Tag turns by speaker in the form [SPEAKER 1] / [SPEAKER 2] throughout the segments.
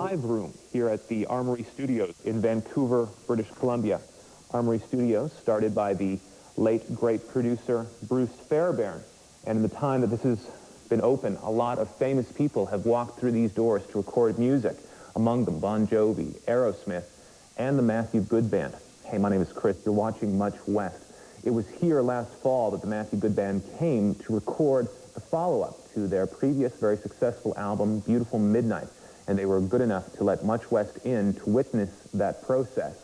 [SPEAKER 1] live room here at the Armory Studios in Vancouver, British Columbia. Armory Studios, started by the late, great producer Bruce Fairbairn. And in the time that this has been open, a lot of famous people have walked through these doors to record music. Among them, Bon Jovi, Aerosmith, and the Matthew Good Band. Hey, my name is Chris. You're watching MuchWest. It was here last fall that the Matthew Good Band came to record the follow-up to their previous very successful album, Beautiful Midnight. And they were good enough to let MuchWest in to witness that process.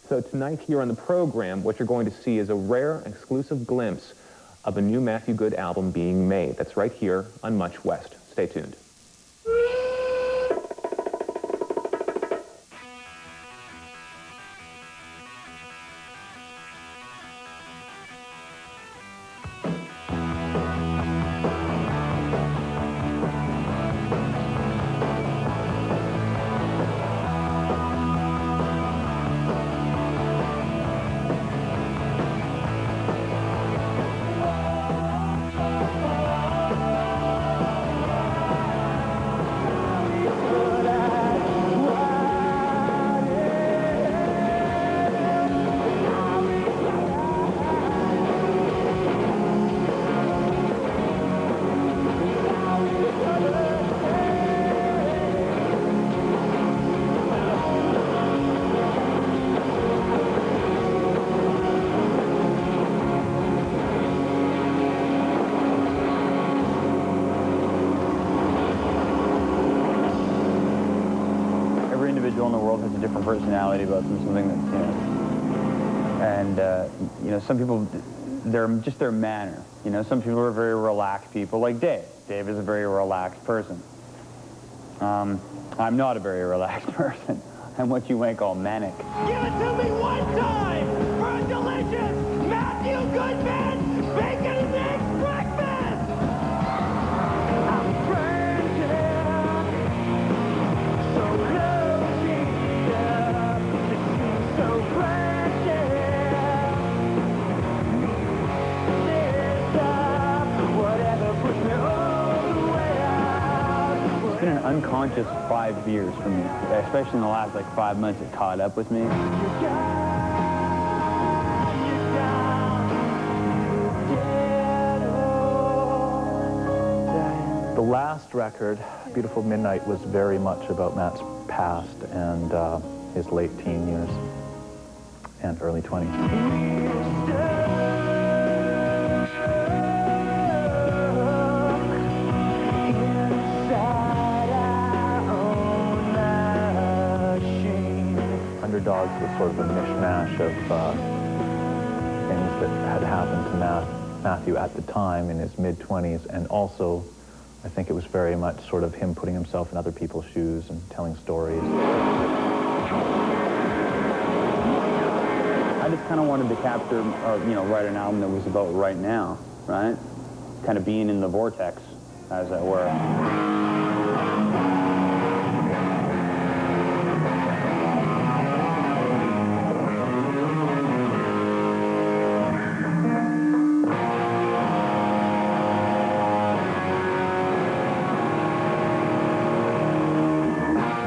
[SPEAKER 1] So tonight here on the program, what you're going to see is a rare, exclusive glimpse of a new Matthew Good album being made. That's right here on MuchWest. Stay tuned.
[SPEAKER 2] In the world has a different personality about them, something that's, and some people, they're just their manner, some people are very relaxed people, like Dave. Dave is a very relaxed person. I'm not a very relaxed person. I'm what you might call manic.
[SPEAKER 3] Give it to me one time for a delicious Matthew Good Band bacon and eggs breakfast! I'm frantic, so
[SPEAKER 2] it's been an unconscious 5 years for me, especially in the last 5 months. It caught up with me.
[SPEAKER 4] The last record, Beautiful Midnight, was very much about Matt's past and his late teen years and early 20s. Underdogs was sort of a mishmash of things that had happened to Matthew at the time in his mid-20s, and also I think it was very much sort of him putting himself in other people's shoes and telling stories.
[SPEAKER 2] I just kind of wanted to capture, write an album that was about right now, right? Kind of being in the vortex, as it were.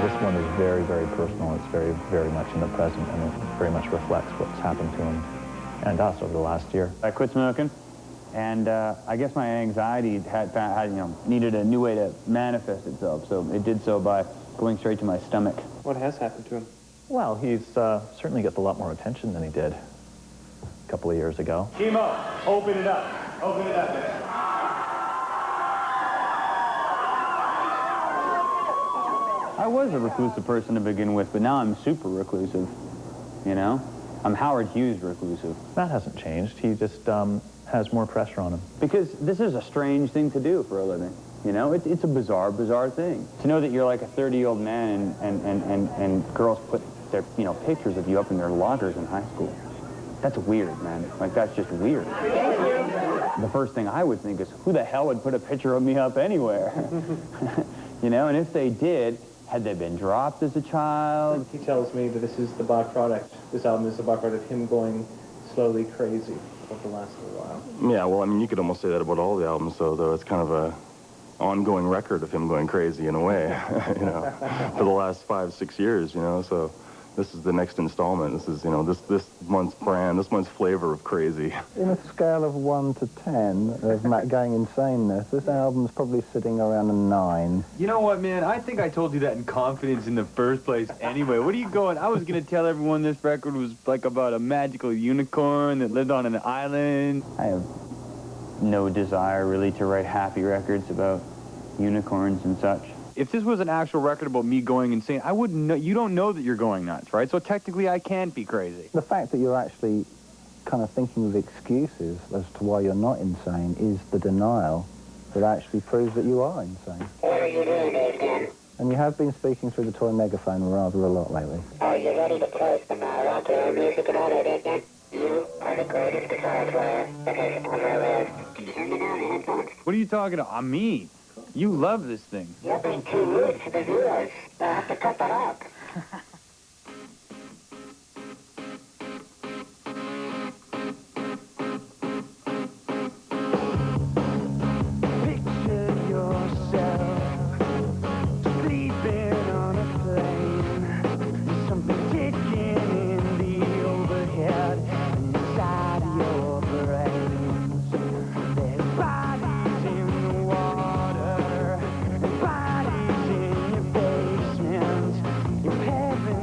[SPEAKER 4] This one is very, very personal. It's very, very much in the present, and it very much reflects what's happened to him and us over the last year.
[SPEAKER 2] I quit smoking, and I guess my anxiety needed a new way to manifest itself, so it did so by going straight to my stomach.
[SPEAKER 1] What has happened to him?
[SPEAKER 4] Well, he's certainly gets a lot more attention than he did a couple of years ago.
[SPEAKER 2] Chemo, open it up. Open it up, man. I was a reclusive person to begin with, but now I'm super reclusive, I'm Howard Hughes reclusive.
[SPEAKER 4] Matt hasn't changed. He just has more pressure on him.
[SPEAKER 2] Because this is a strange thing to do for a living, It's a bizarre, bizarre thing. To know that you're like a 30-year-old man and girls put their, pictures of you up in their lockers in high school. That's weird, man. That's just weird. The first thing I would think is, who the hell would put a picture of me up anywhere? And if they did, had they been dropped as a child?
[SPEAKER 5] He tells me that this is the byproduct, this album is the byproduct of him going slowly crazy over the last little while.
[SPEAKER 6] Yeah, well, I mean, you could almost say that about all the albums, though. It's kind of ongoing record of him going crazy in a way, you know, for the last 5-6 years, you know. So this is the next installment. This is, you know, this month's brand, this month's flavor of crazy.
[SPEAKER 7] In a scale of 1 to 10 of Matt going insaneness, this album's probably sitting around a 9.
[SPEAKER 2] You know what, man? I think I told you that in confidence in the first place anyway. What are you going? I was going to tell everyone this record was like about a magical unicorn that lived on an island. I have no desire really to write happy records about unicorns and such. If this was an actual record about me going insane, I wouldn't know. You don't know that you're going nuts, right? So technically I can't be crazy.
[SPEAKER 7] The fact that you're actually kind of thinking of excuses as to why you're not insane is the denial that actually proves that you are insane.
[SPEAKER 8] What are you doing, Dave?
[SPEAKER 7] And you have been speaking through the toy megaphone rather a lot lately.
[SPEAKER 8] Are you ready to play some rock and roll music about it, Dave? You are the greatest guitar player that has ever lived. Can you hear me now in the headphones?
[SPEAKER 2] What are you talking about? Me? You love this thing.
[SPEAKER 8] You're being too rude to the viewers. They'll have to cut that out.
[SPEAKER 3] Picture yourself sleeping on a plane. Something ticking in the overhead and inside your brains. There's bodies in the water and bodies in your basement. Your heaven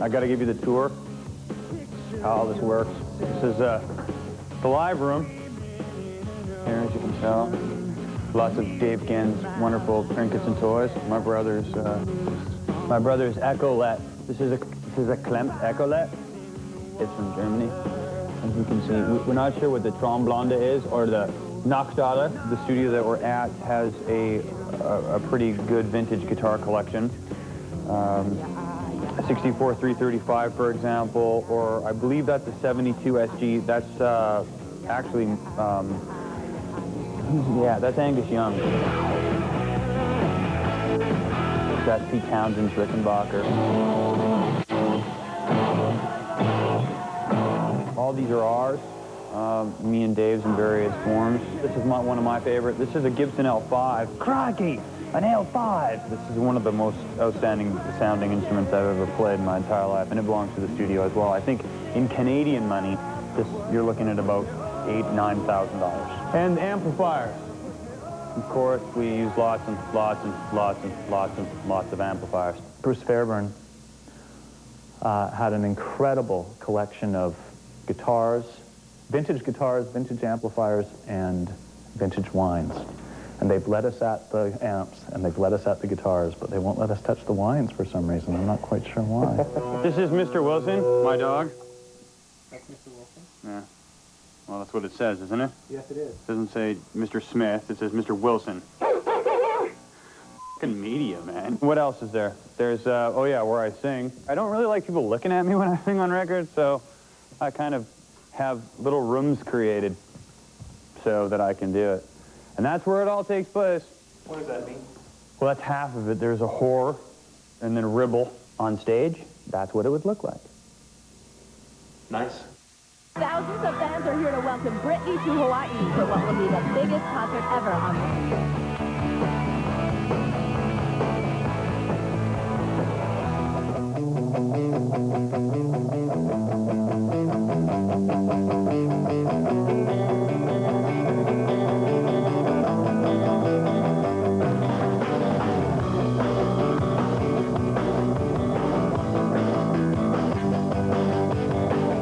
[SPEAKER 2] I got to give you the tour, how all this works. This is the live room. Here, as you can tell, lots of Dave Genn's wonderful trinkets and toys. My brother's Ecolette. This is a Klempt Ecolette. It's from Germany. As you can see, we're not sure what the Tromblonde is or the Nachtale. The studio that we're at has a pretty good vintage guitar collection. 64 335, for example, or I believe that's a 72 SG. That's actually, yeah, that's Angus Young. That's Pete Townsend's Rickenbacker. All these are ours, me and Dave's in various forms. This is one of my favorite. This is a Gibson L5. Crikey, an L5! This is one of the most outstanding sounding instruments I've ever played in my entire life, and it belongs to the studio as well. I think in Canadian money, you're looking at about $8,000 to $9,000. And amplifiers. Of course, we use lots and lots and lots and lots and lots of amplifiers.
[SPEAKER 4] Bruce Fairbairn had an incredible collection of guitars, vintage amplifiers, and vintage wines. And they've let us at the amps, and they've let us at the guitars, but they won't let us touch the wines for some reason. I'm not quite sure why.
[SPEAKER 2] This is Mr. Wilson, my dog.
[SPEAKER 5] That's Mr. Wilson?
[SPEAKER 2] Yeah. Well, that's what it says, isn't it?
[SPEAKER 5] Yes, it is.
[SPEAKER 2] It doesn't say Mr. Smith, it says Mr. Wilson. Fucking media, man. What else is there? There's, oh yeah, where I sing. I don't really like people looking at me when I sing on records, so I kind of have little rooms created so that I can do it. And that's where it all takes place.
[SPEAKER 5] What does that mean?
[SPEAKER 2] Well, that's half of it. There's a whore and then a ribble on stage. That's what it would look like.
[SPEAKER 5] Nice.
[SPEAKER 9] Thousands of fans are here to welcome Britney to Hawaii for what will be the biggest concert ever on the Strip.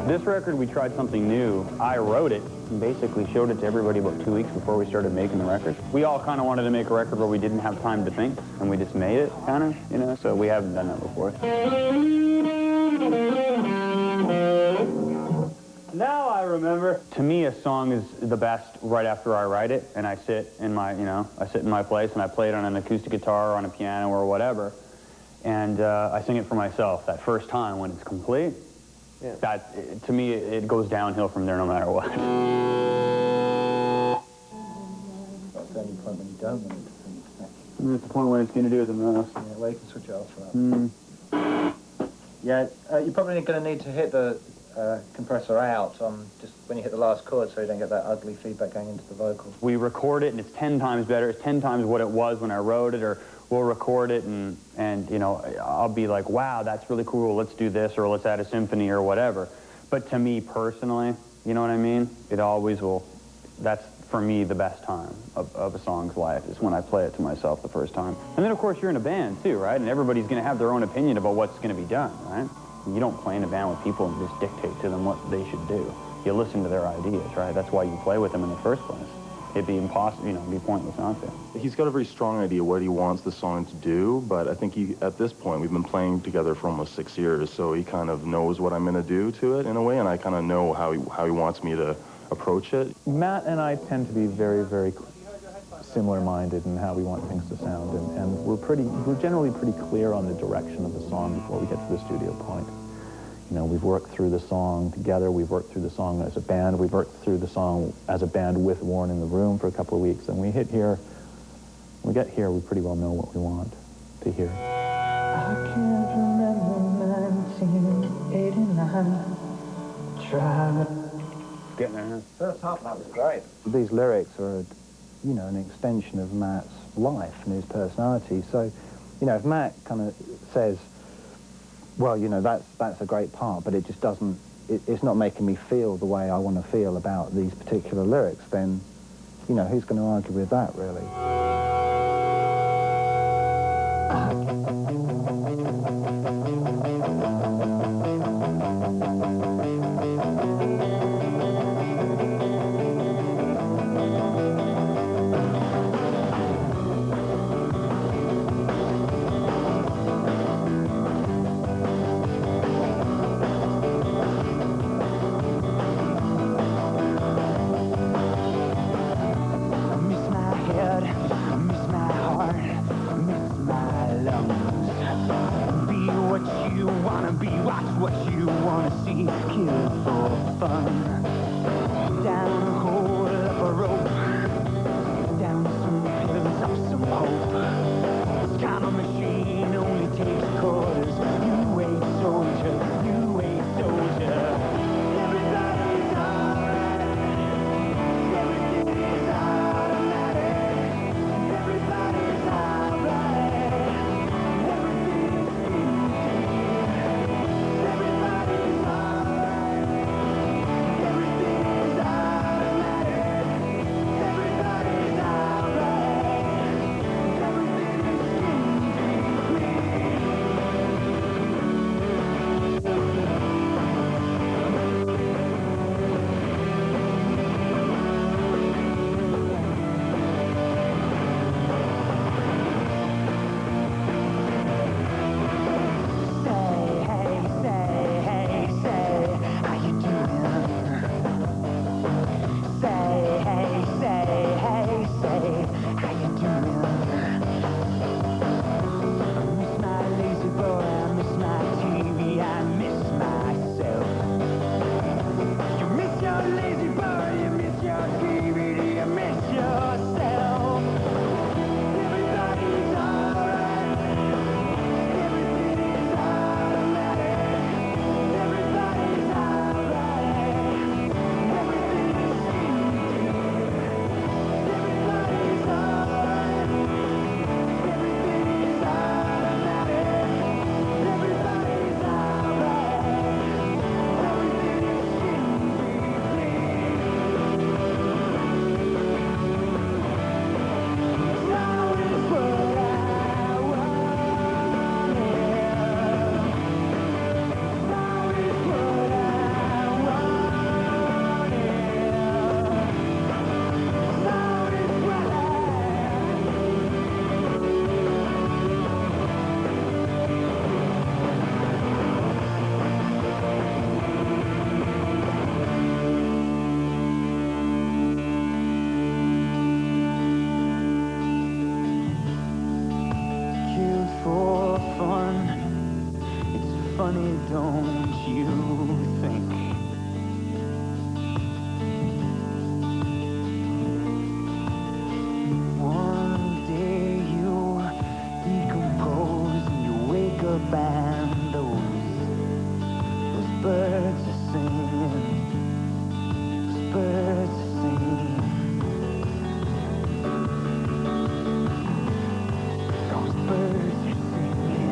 [SPEAKER 2] This record, we tried something new. I wrote it and basically showed it to everybody about 2 weeks before we started making the record. We all kind of wanted to make a record where we didn't have time to think, and we just made it, kind of, you know, so we haven't done that before. Now I remember. To me, a song is the best right after I write it, and I sit in my, I sit in my place and I play it on an acoustic guitar or on a piano or whatever, and I sing it for myself that first time when it's complete. Yeah. That, to me, it goes downhill from there no matter what.
[SPEAKER 7] That's the only point when you don't want it to sing.
[SPEAKER 2] That's the point when it's going to do it the most.
[SPEAKER 7] Yeah, well, you can switch it off for that. Yeah, you're probably going to need to hit the compressor out just when you hit the last chord so you don't get that ugly feedback going into the vocals.
[SPEAKER 2] We record it and it's 10 times better. It's 10 times what it was when I wrote it, or we'll record it and I'll be like, wow, that's really cool. Let's do this, or let's add a symphony or whatever. But to me personally, you know what I mean? It always will. That's, for me, the best time of a song's life is when I play it to myself the first time. And then, of course, you're in a band, too, right? And everybody's going to have their own opinion about what's going to be done, right? You don't play in a band with people and just dictate to them what they should do. You listen to their ideas, right? That's why you play with them in the first place. It'd be impossible, it'd be pointless not to.
[SPEAKER 6] He's got a very strong idea what he wants the song to do, but I think at this point, we've been playing together for almost 6 years, so he kind of knows what I'm going to do to it in a way, and I kind of know how he wants me to approach it.
[SPEAKER 4] Matt and I tend to be very, very similar-minded in how we want things to sound, and we're generally pretty clear on the direction of the song before we get to the studio point. You know, we've worked through the song together, we've worked through the song as a band, we've worked through the song as a band with Warren in the room for a couple of weeks, and when we get here, we pretty well know what we want to hear.
[SPEAKER 10] I can't remember 1989. Try.
[SPEAKER 2] Getting there, huh?
[SPEAKER 7] First half of that was great. These lyrics are, an extension of Matt's life and his personality. So, if Matt kind of says, well, that's a great part, but it just doesn't, it's not making me feel the way I want to feel about these particular lyrics, then, who's going to argue with that, really?
[SPEAKER 3] you wanna be, watch what you wanna see. Kill for fun. Down a hole up a rope, down some pills, up some hope. This kind of machine only takes quarters. You wait, soldier, you wait, soldier. Everybody's alright. Everything is automatic. Everybody's alright. Everything is easy. Everybody's alright. Everything is automatic. Everybody's alright. Everything is funny, don't you think? One day you decompose and you wake up and those birds are singing. Those birds are singing. Those birds are singing.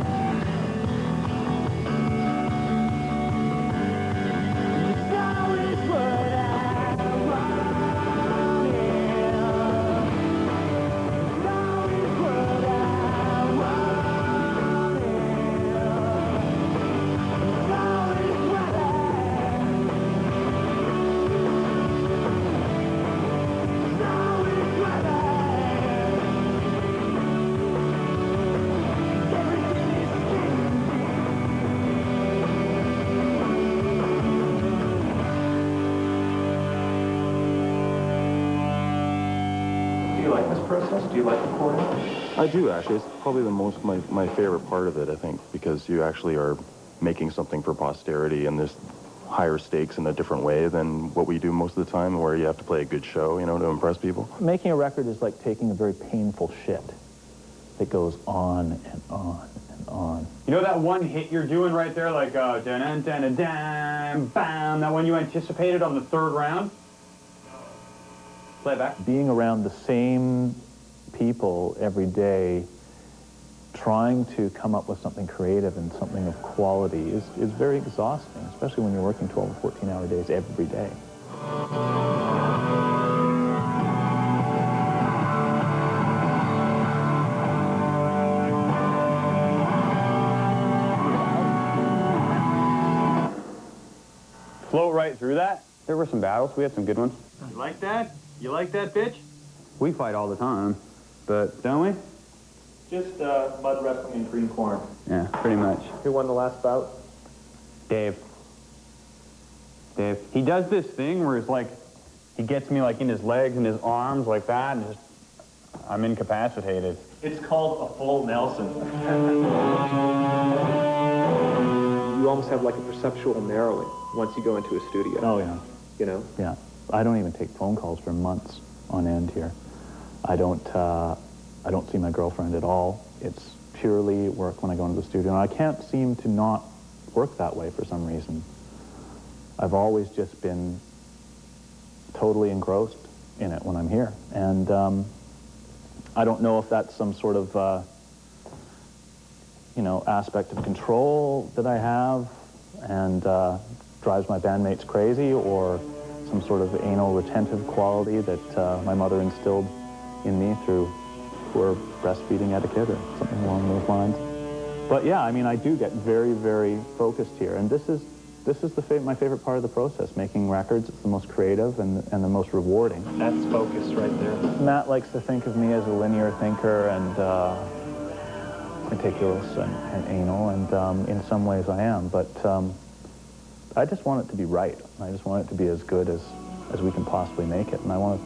[SPEAKER 3] It's always what I wanted. It's always what I wanted. It's always what I. It's always what I. Everything is changing.
[SPEAKER 1] Do you like this process? Do you like recording?
[SPEAKER 6] I do, actually. It's probably my favorite part of it, I think, because you actually are making something for posterity, and there's higher stakes in a different way than what we do most of the time, where you have to play a good show, you know, to impress people.
[SPEAKER 4] Making a record is like taking a very painful shit that goes on and on and on.
[SPEAKER 2] You know that one hit you're doing right there, like dun dun dun dun bam, that one you anticipated on the third round? Play it back.
[SPEAKER 4] Being around the same people every day, trying to come up with something creative and something of quality is very exhausting, especially when you're working 12 or 14-hour days every day.
[SPEAKER 2] Flow right through that. There were some battles. We had some good ones. You like that? You like that, bitch? We fight all the time, but don't we?
[SPEAKER 5] Just mud wrestling and green corn.
[SPEAKER 2] Yeah, pretty much.
[SPEAKER 5] Who won the last bout?
[SPEAKER 2] Dave. Dave. He does this thing where it's like, he gets me like in his legs and his arms like that, and just, I'm incapacitated.
[SPEAKER 5] It's called a full Nelson.
[SPEAKER 1] almost have like a perceptual narrowing once you go into a studio.
[SPEAKER 4] Oh, yeah.
[SPEAKER 1] You know?
[SPEAKER 4] Yeah. I don't even take phone calls for months on end here. I don't see my girlfriend at all. It's purely work when I go into the studio. And I can't seem to not work that way for some reason. I've always just been totally engrossed in it when I'm here. And I don't know if that's some sort of, you know, aspect of control that I have and drives my bandmates crazy, or some sort of anal retentive quality that my mother instilled in me through poor breastfeeding etiquette or something along those lines. But yeah, I mean, I do get very, very focused here, and this is my favorite part of the process, making records. It's the most creative and the most rewarding.
[SPEAKER 5] That's focus right there.
[SPEAKER 4] Matt likes to think of me as a linear thinker and meticulous and anal, and in some ways I am, but I just want it to be right. I just want it to be as good as we can possibly make it, and I want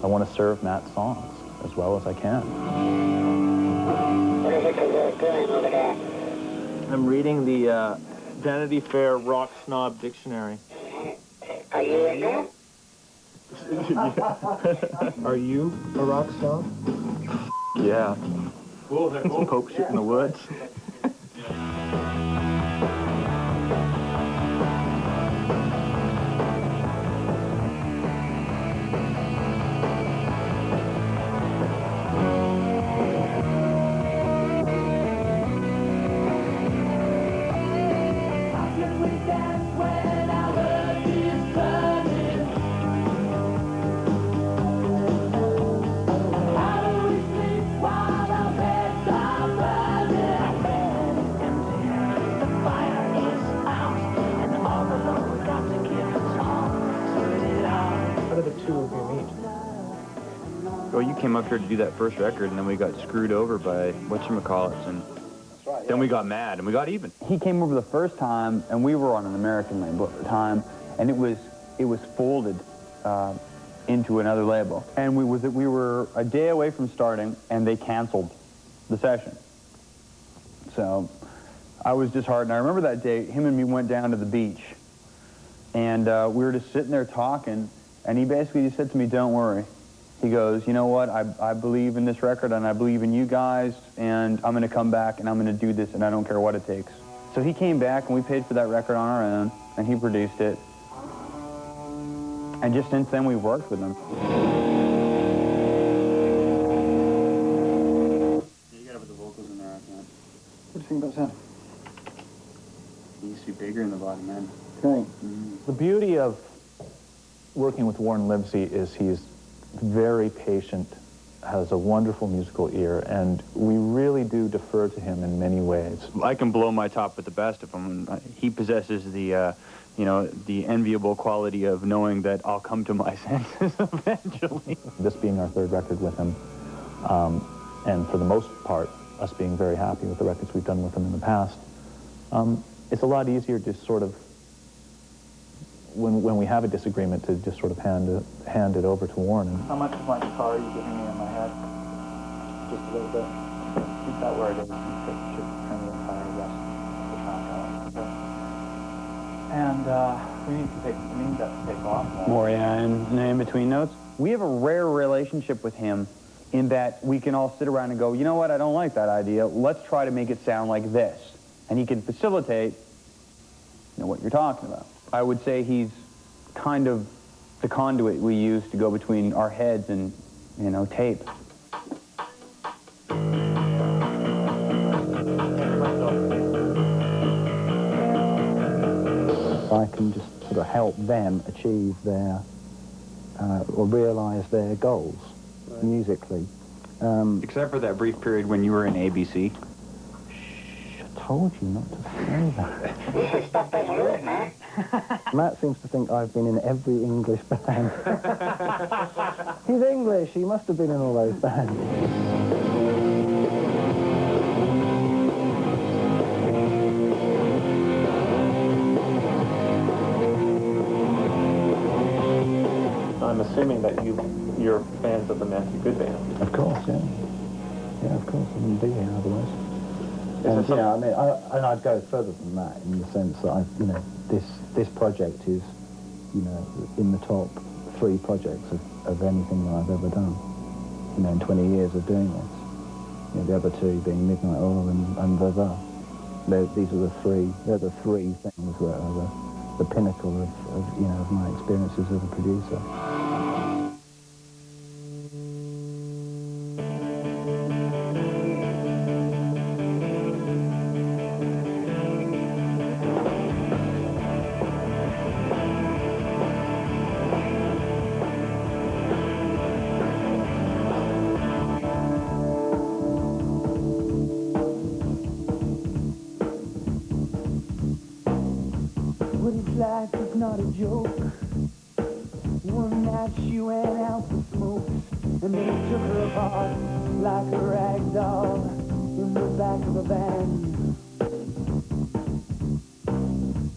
[SPEAKER 4] to serve Matt's songs as well as I can.
[SPEAKER 8] What is it that you're doing over there?
[SPEAKER 5] I'm reading the Vanity Fair Rock Snob Dictionary.
[SPEAKER 8] Are you in there?
[SPEAKER 5] Are you a rock snob?
[SPEAKER 6] Yeah.
[SPEAKER 5] Cool, they're cool.
[SPEAKER 6] Poke shit in the woods.
[SPEAKER 2] Well, you came up here to do that first record, and then we got screwed over by whatchamacallits, and then we got mad, and we got even. He came over the first time, and we were on an American label at the time, and it was folded into another label. And we were a day away from starting, and they canceled the session. So I was disheartened. I remember that day, him and me went down to the beach, and we were just sitting there talking, and he basically just said to me, "Don't worry." He goes, "You know what, I believe in this record, and I believe in you guys, and I'm going to come back, and I'm going to do this, and I don't care what it takes." So he came back, and we paid for that record on our own, and he produced it. And just since then, we've worked with him. You gotta put the vocals in there, I can't.
[SPEAKER 7] What do you think about that?
[SPEAKER 2] He used to be bigger in the bottom, man.
[SPEAKER 7] Okay.
[SPEAKER 4] The beauty of working with Warren Livesey is he's very patient, has a wonderful musical ear, and we really do defer to him in many ways.
[SPEAKER 2] I can blow my top with the best of them. He possesses the, you know, the enviable quality of knowing that I'll come to my senses eventually.
[SPEAKER 4] This being our third record with him, and for the most part, us being very happy with the records we've done with him in the past, it's a lot easier to sort of, when we have a disagreement, to just sort of hand it over to Warren.
[SPEAKER 7] How much of my guitar are you giving me in my head? Just a little bit. Keep that where it is. Should turn the entire rest of the track out. Okay. And we need that to take off
[SPEAKER 2] More, yeah, and in between notes. We have a rare relationship with him in that we can all sit around and go, "You know what, I don't like that idea. Let's try to make it sound like this." And he can facilitate, you know, what you're talking about. I would say he's kind of the conduit we use to go between our heads and, you know, tape.
[SPEAKER 7] I can just sort of help them achieve their, or realize their goals musically.
[SPEAKER 2] Except for that brief period when you were in ABC.
[SPEAKER 7] I told you not to say that. Matt seems to think I've been in every English band. He's English, he must have been in all those bands.
[SPEAKER 1] I'm assuming that you're fans of the Matthew Good Band.
[SPEAKER 7] Of course, yeah. Yeah, of course, I wouldn't be here otherwise. And, you know, I mean, and I'd go further than that in the sense that, you know, this project is, you know, in the top 3 projects of anything that I've ever done, you know, in 20 years of doing this. You know, the other 2 being Midnight Oil and Vava. These are they're the three things that are the pinnacle of, you know, of my experiences as a producer.
[SPEAKER 3] What his life is not a joke. One night she went out for smokes, and they took her apart like a rag doll in the back of a van.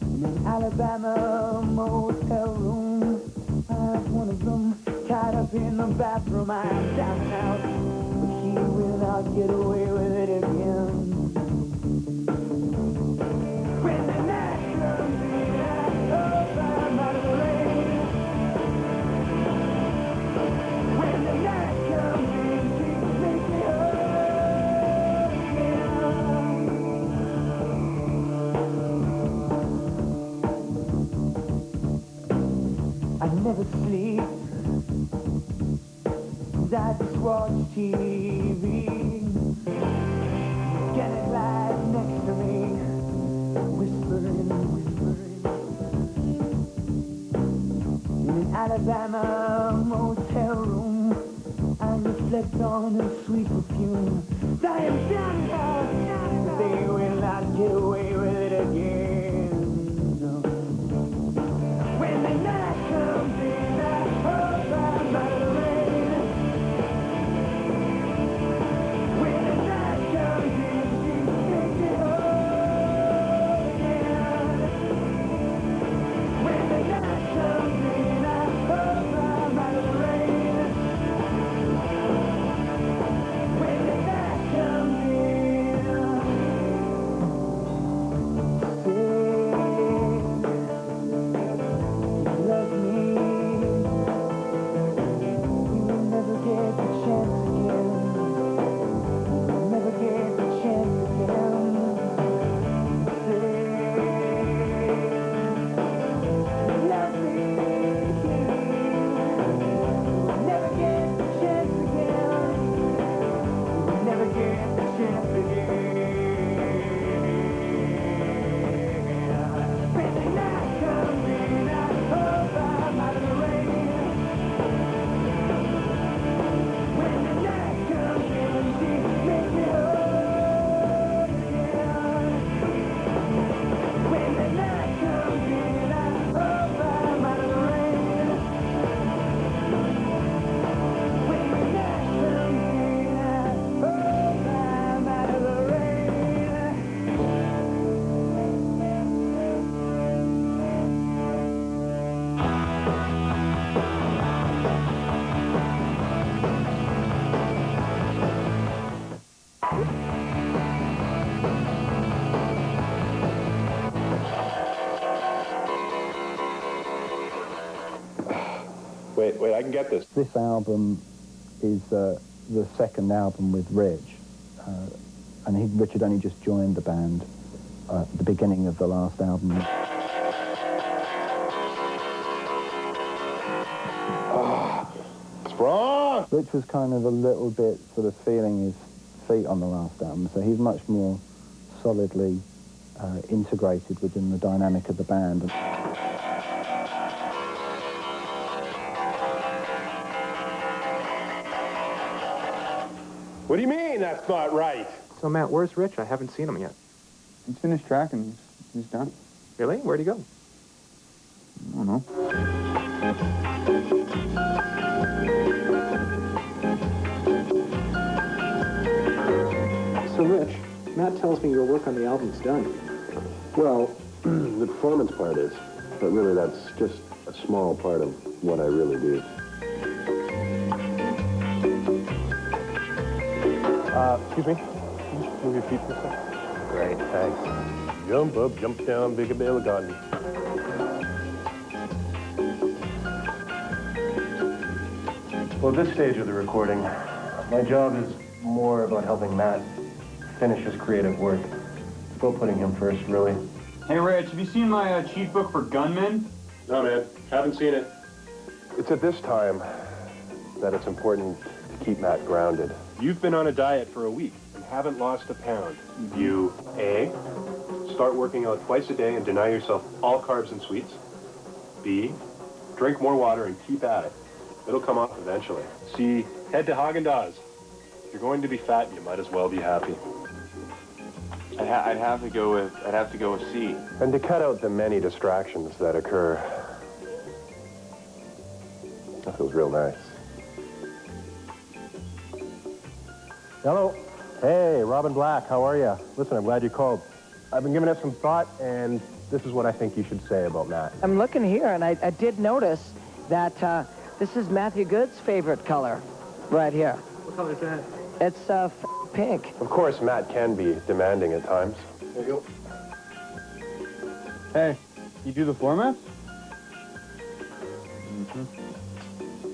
[SPEAKER 3] In an Alabama motel room, I have one of them tied up in the bathroom. I am downtown, but he will not get away with it again. When the night comes in, I hope I'm out of the rain. When the night comes in, she makes me hurt again. I never sleep, 'cause I just watch TV. Get it right next to me, whispering, whispering. In an Alabama motel room, I reflect on her sweet perfume. I am down, but they will not get away with it again. No. When the night comes in, I hope I'm out of the rain. When the night comes in, she makes me whole again. When the night comes in, I hope I'm out of the rain. When the night comes in, say, love me. You will never get the chance again. Never get the chance again. Say, love me. Never get the chance again. Never get the chance again. When the night comes in, I hope I'm out of the rain. When the night comes in, she makes me whole again. When the night comes in, I hope I'm out of the rain. When the night comes in, I hope I'm out of the rain.
[SPEAKER 1] Wait, I can get this.
[SPEAKER 7] This album is the second album with Rich, and Rich only just joined the band at the beginning of the last album.
[SPEAKER 1] What's wrong?
[SPEAKER 7] Rich was kind of a little bit sort of feeling his feet on the last album, so he's much more solidly integrated within the dynamic of the band.
[SPEAKER 1] What do you mean that's not right? So, Matt, where's Rich? I haven't seen him yet.
[SPEAKER 2] He's finished tracking. He's done.
[SPEAKER 1] Really? Where'd he go?
[SPEAKER 2] I don't know.
[SPEAKER 11] So, Rich, Matt tells me your work on the album's done.
[SPEAKER 12] Well, the performance part is, but really that's just a small part of what I really do.
[SPEAKER 1] Excuse me? Can you just move your feet for a second?
[SPEAKER 12] Great, thanks. Jump up, jump down, big a bale of cotton. Well, at this stage of the recording, my job is more about helping Matt finish his creative work. It's about putting him first, really.
[SPEAKER 2] Hey, Rich, have you seen my cheat book for gunmen?
[SPEAKER 12] No, man, haven't seen it. It's at this time that it's important to keep Matt grounded. You've been on a diet for a week and haven't lost a pound. You, A, start working out twice a day and deny yourself all carbs and sweets. B, drink more water and keep at it. It'll come off eventually. C, head to Haagen-Dazs. If you're going to be fat, you might as well be happy.
[SPEAKER 2] I'd have to go with C.
[SPEAKER 12] And to cut out the many distractions that occur. That feels real nice. Hello. Hey, Robin Black, how are you? Listen, I'm glad you called. I've been giving it some thought, and this is what I think you should say about Matt.
[SPEAKER 13] I'm looking here, and I did notice that this is Matthew Good's favorite color, right here.
[SPEAKER 11] What color is that?
[SPEAKER 13] It's pink.
[SPEAKER 12] Of course, Matt can be demanding at times.
[SPEAKER 11] There you go.
[SPEAKER 2] Hey, you do the floor mats?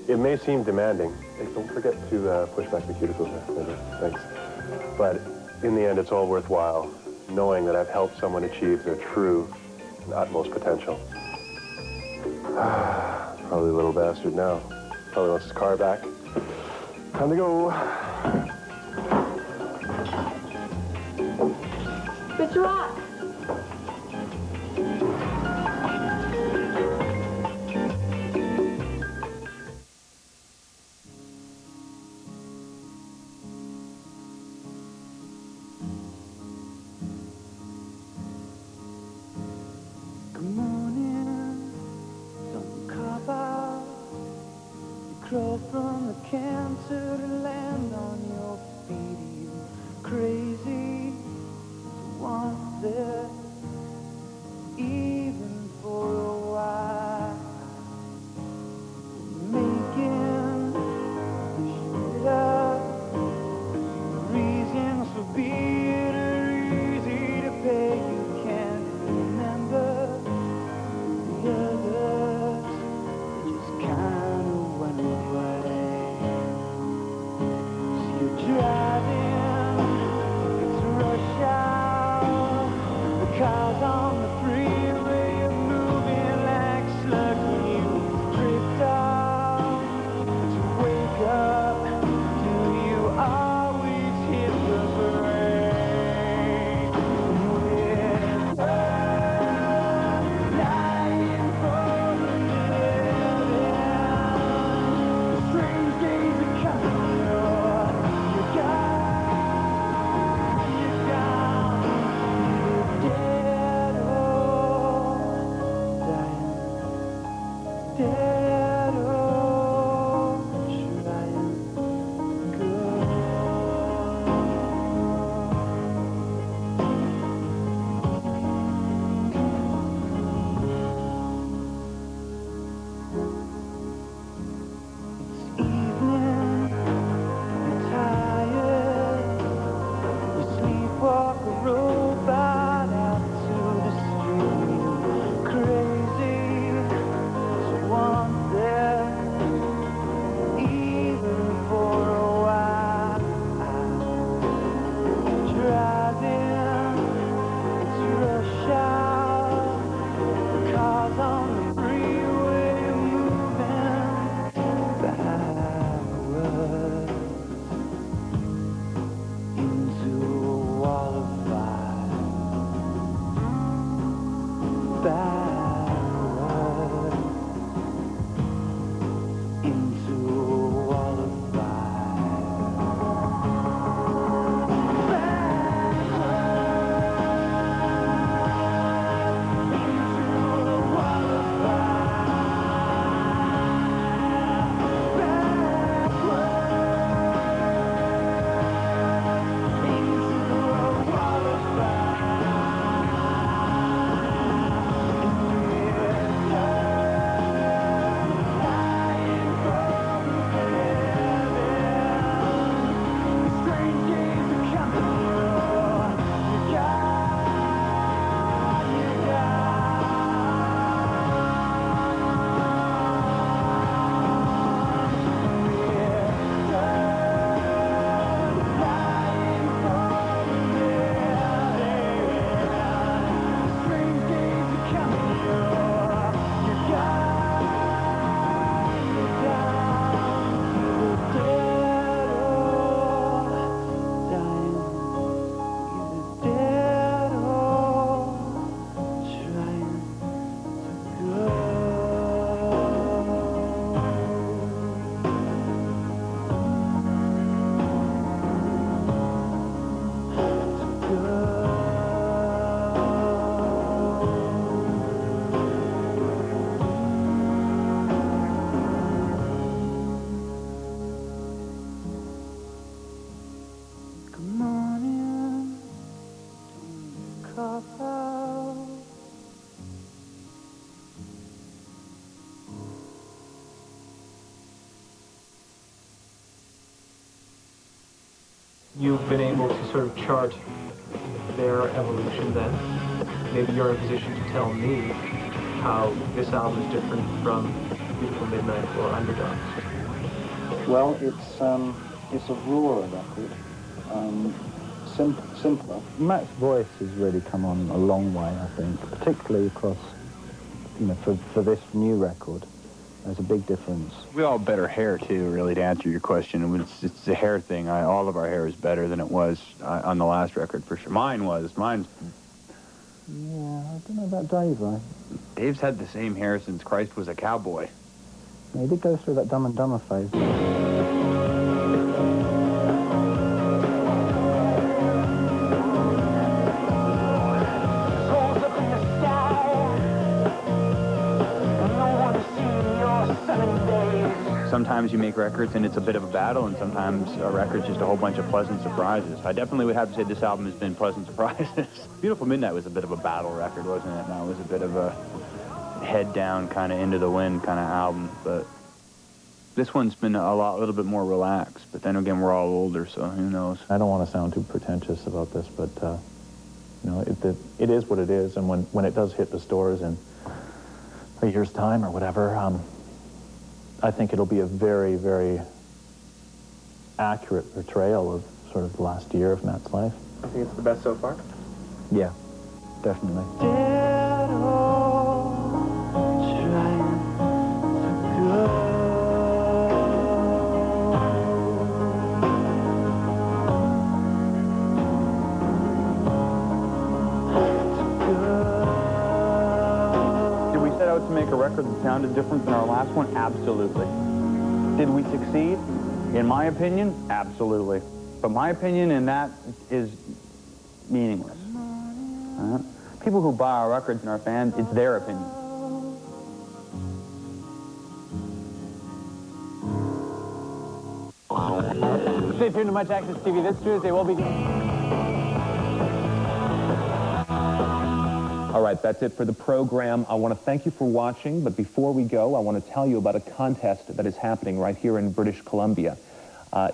[SPEAKER 12] It may seem demanding. Hey, don't forget to push back the cuticles there. Thanks. But in the end, it's all worthwhile, knowing that I've helped someone achieve their true and utmost potential. Probably a little bastard now. Probably wants his car back. Time to go.
[SPEAKER 9] Bitch rock!
[SPEAKER 10] Good morning, don't cop out. You crawl from the cancer to land on your feet. You crazy to want this, even for a while. Making shit up, reasons for being easy to pay. You can't remember the others, just kind of went away. So you're driving, it's rush hour, the
[SPEAKER 11] you've been able to sort of chart their evolution then. Maybe you're in a position to tell me how this album is different from Beautiful Midnight or Underdogs.
[SPEAKER 7] Well, it's a rawer record, simpler. Matt's voice has really come on a long way, I think, particularly across, you know, for this new record. There's a big difference.
[SPEAKER 2] We all have better hair, too, really, to answer your question. It's the hair thing. All of our hair is better than it was on the last record, for sure. Mine's...
[SPEAKER 7] Yeah, I don't know about Dave, though.
[SPEAKER 2] Dave's had the same hair since Christ was a cowboy.
[SPEAKER 7] Yeah, he did go through that Dumb and Dumber phase.
[SPEAKER 2] Sometimes you make records and it's a bit of a battle, and sometimes a record's just a whole bunch of pleasant surprises. I definitely would have to say this album has been pleasant surprises. Beautiful Midnight was a bit of a battle record, wasn't it? That was a bit of a head down, kind of into the wind kind of album, but this one's been a little bit more relaxed. But then again, we're all older, so who knows?
[SPEAKER 4] I don't want to sound too pretentious about this, but you know, it is what it is, and when it does hit the stores in a year's time or whatever, I think it'll be a very, very accurate portrayal of sort of the last year of Matt's life.
[SPEAKER 11] I think it's the best so far.
[SPEAKER 7] Yeah, definitely.
[SPEAKER 2] Did we set out to make a record that sounded different than our last one? Absolutely. Did we succeed? In my opinion, absolutely. But my opinion in that is meaningless. People who buy our records and our fans, it's their opinion.
[SPEAKER 14] Stay tuned to Much Access TV this Tuesday. We'll be...
[SPEAKER 1] All right, that's it for the program. I want to thank you for watching, but before we go, I want to tell you about a contest that is happening right here in British Columbia.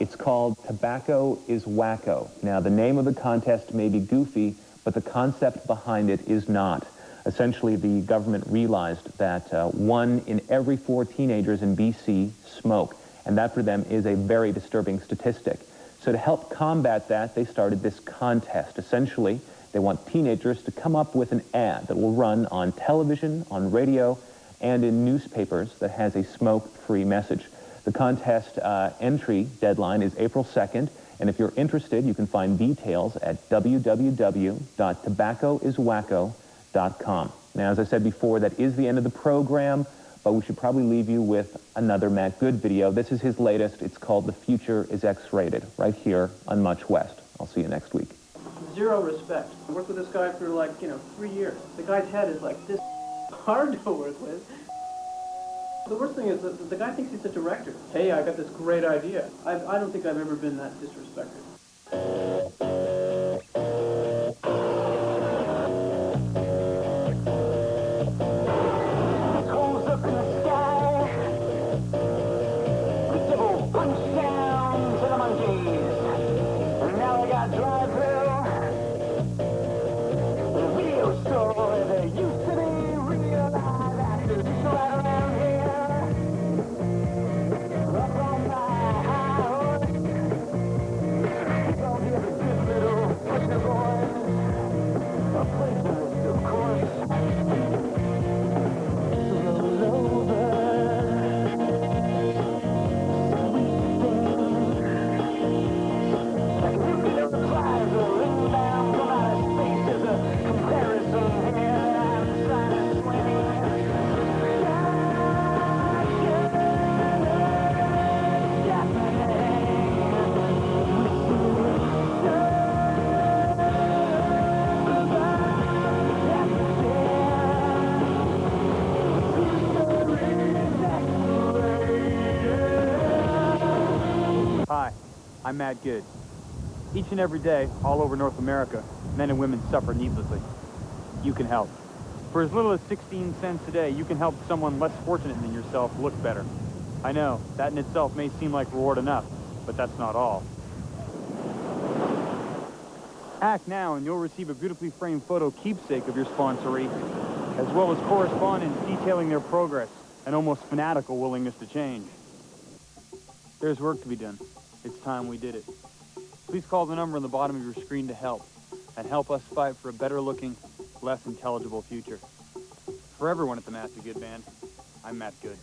[SPEAKER 1] It's called Tobacco is Wacko. Now, the name of the contest may be goofy, but the concept behind it is not. Essentially, the government realized that 1 in every 4 teenagers in BC smoke, and that for them is a very disturbing statistic. So to help combat that, they started this contest. Essentially, they want teenagers to come up with an ad that will run on television, on radio, and in newspapers that has a smoke-free message. The contest entry deadline is April 2nd, and if you're interested, you can find details at www.tobaccoiswacko.com. Now, as I said before, that is the end of the program, but we should probably leave you with another Matt Good video. This is his latest. It's called The Future is X-Rated, right here on MuchWest. I'll see you next week.
[SPEAKER 11] Zero respect. I worked with this guy for 3 years. The guy's head is like this hard to work with. The worst thing is that the guy thinks he's a director. Hey, I got this great idea. I don't think I've ever been that disrespected.
[SPEAKER 2] Hi, I'm Matt Good. Each and every day, all over North America, men and women suffer needlessly. You can help. For as little as 16 cents a day, you can help someone less fortunate than yourself look better. I know, that in itself may seem like reward enough, but that's not all. Act now and you'll receive a beautifully framed photo keepsake of your sponsoree, as well as correspondence detailing their progress and almost fanatical willingness to change. There's work to be done. It's time we did it. Please call the number on the bottom of your screen to help, and help us fight for a better-looking, less intelligible future. For everyone at the Matthew Good Band, I'm Matt Good.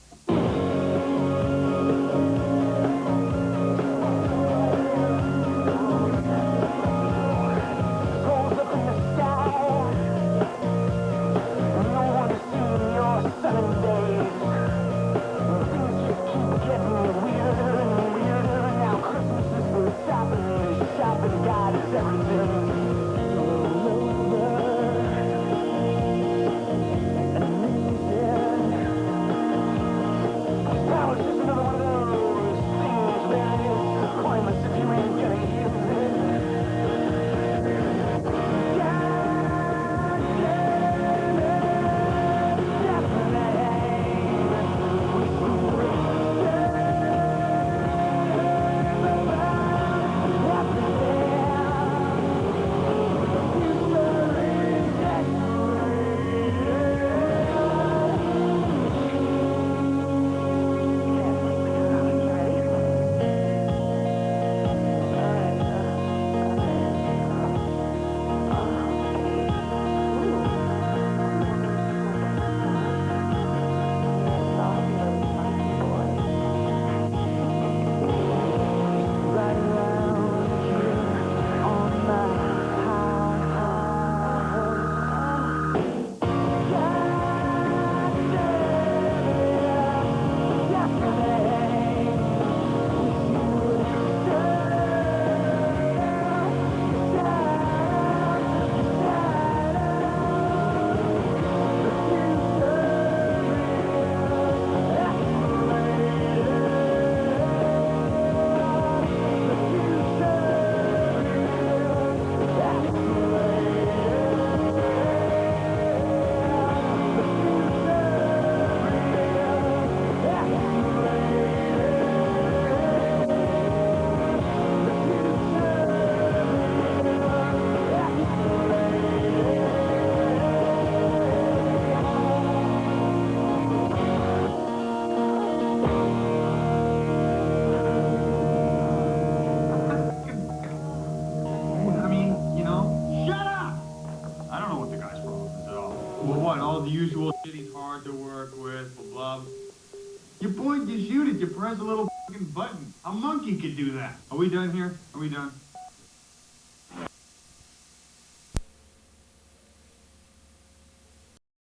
[SPEAKER 15] All the usual shit, he's hard to work with, blah. You point, you shoot it, you press a little fucking button. A monkey could do that. Are we done here? Are we done?